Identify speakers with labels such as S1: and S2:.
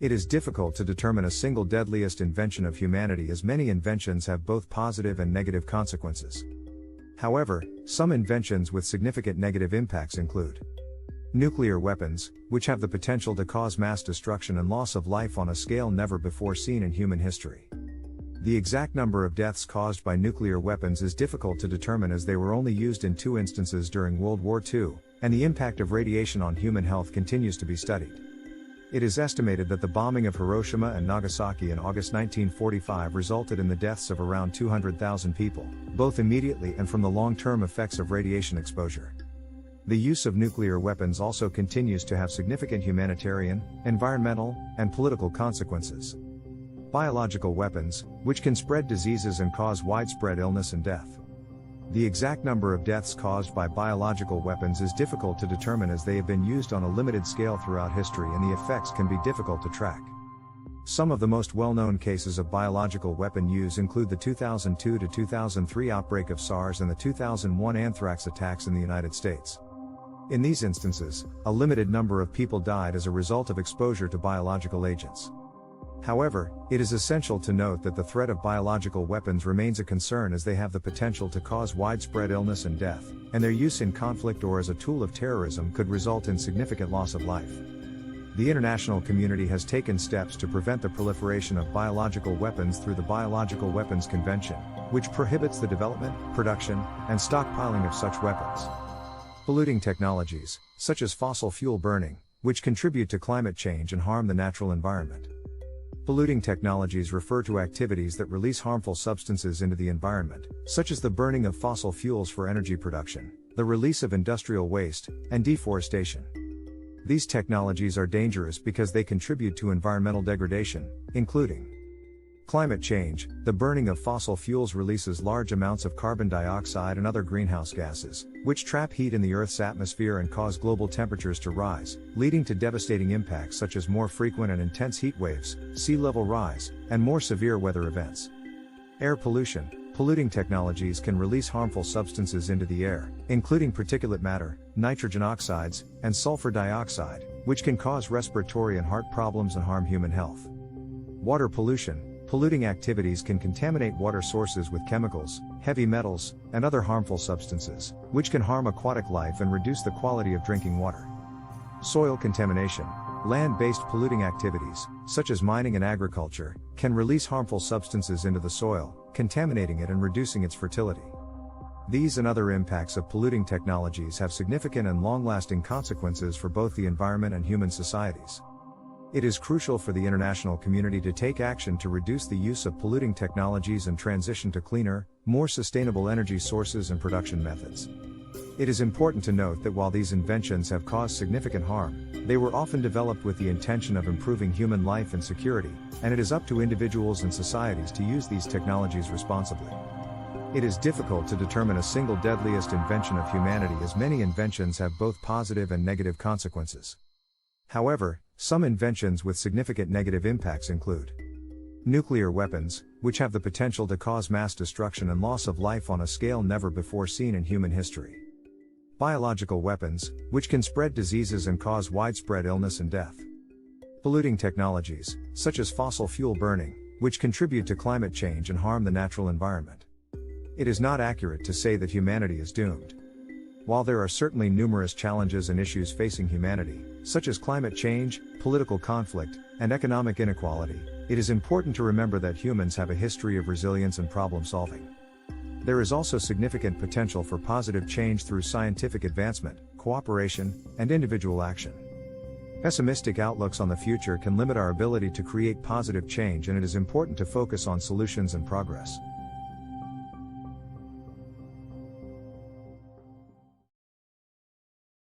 S1: It is difficult to determine a single deadliest invention of humanity, as many inventions have both positive and negative consequences. However, some inventions with significant negative impacts include nuclear weapons, which have the potential to cause mass destruction and loss of life on a scale never before seen in human history. The exact number of deaths caused by nuclear weapons is difficult to determine, as they were only used in 2 instances during World War II, and the impact of radiation on human health continues to be studied. It is estimated that the bombing of Hiroshima and Nagasaki in August 1945 resulted in the deaths of around 200,000 people, both immediately and from the long-term effects of radiation exposure. The use of nuclear weapons also continues to have significant humanitarian, environmental, and political consequences. Biological weapons, which can spread diseases and cause widespread illness and death. The exact number of deaths caused by biological weapons is difficult to determine, as they have been used on a limited scale throughout history and the effects can be difficult to track. Some of the most well-known cases of biological weapon use include the 2002 to 2003 outbreak of SARS and the 2001 anthrax attacks in the United States. In these instances, a limited number of people died as a result of exposure to biological agents. However, it is essential to note that the threat of biological weapons remains a concern, as they have the potential to cause widespread illness and death, and their use in conflict or as a tool of terrorism could result in significant loss of life. The international community has taken steps to prevent the proliferation of biological weapons through the Biological Weapons Convention, which prohibits the development, production, and stockpiling of such weapons. Polluting technologies, such as fossil fuel burning, which contribute to climate change and harm the natural environment. Polluting technologies refer to activities that release harmful substances into the environment, such as the burning of fossil fuels for energy production, the release of industrial waste, and deforestation. These technologies are dangerous because they contribute to environmental degradation, including climate change. The burning of fossil fuels releases large amounts of carbon dioxide and other greenhouse gases, which trap heat in the Earth's atmosphere and cause global temperatures to rise, leading to devastating impacts such as more frequent and intense heat waves, sea level rise, and more severe weather events. Air pollution. Polluting technologies can release harmful substances into the air, including particulate matter, nitrogen oxides, and sulfur dioxide, which can cause respiratory and heart problems and harm human health. Water pollution. Polluting activities can contaminate water sources with chemicals, heavy metals, and other harmful substances, which can harm aquatic life and reduce the quality of drinking water. Soil contamination. Land-based polluting activities, such as mining and agriculture, can release harmful substances into the soil, contaminating it and reducing its fertility. These and other impacts of polluting technologies have significant and long-lasting consequences for both the environment and human societies. It is crucial for the international community to take action to reduce the use of polluting technologies and transition to cleaner, more sustainable energy sources and production methods. It is important to note that while these inventions have caused significant harm, they were often developed with the intention of improving human life and security, and it is up to individuals and societies to use these technologies responsibly. It is difficult to determine a single deadliest invention of humanity, as many inventions have both positive and negative consequences. However, some inventions with significant negative impacts include nuclear weapons, which have the potential to cause mass destruction and loss of life on a scale never before seen in human history. Biological weapons, which can spread diseases and cause widespread illness and death. Polluting technologies, such as fossil fuel burning, which contribute to climate change and harm the natural environment. It is not accurate to say that humanity is doomed. While there are certainly numerous challenges and issues facing humanity, such as climate change, political conflict, and economic inequality, it is important to remember that humans have a history of resilience and problem solving. There is also significant potential for positive change through scientific advancement, cooperation, and individual action. Pessimistic outlooks on the future can limit our ability to create positive change, and it is important to focus on solutions and progress.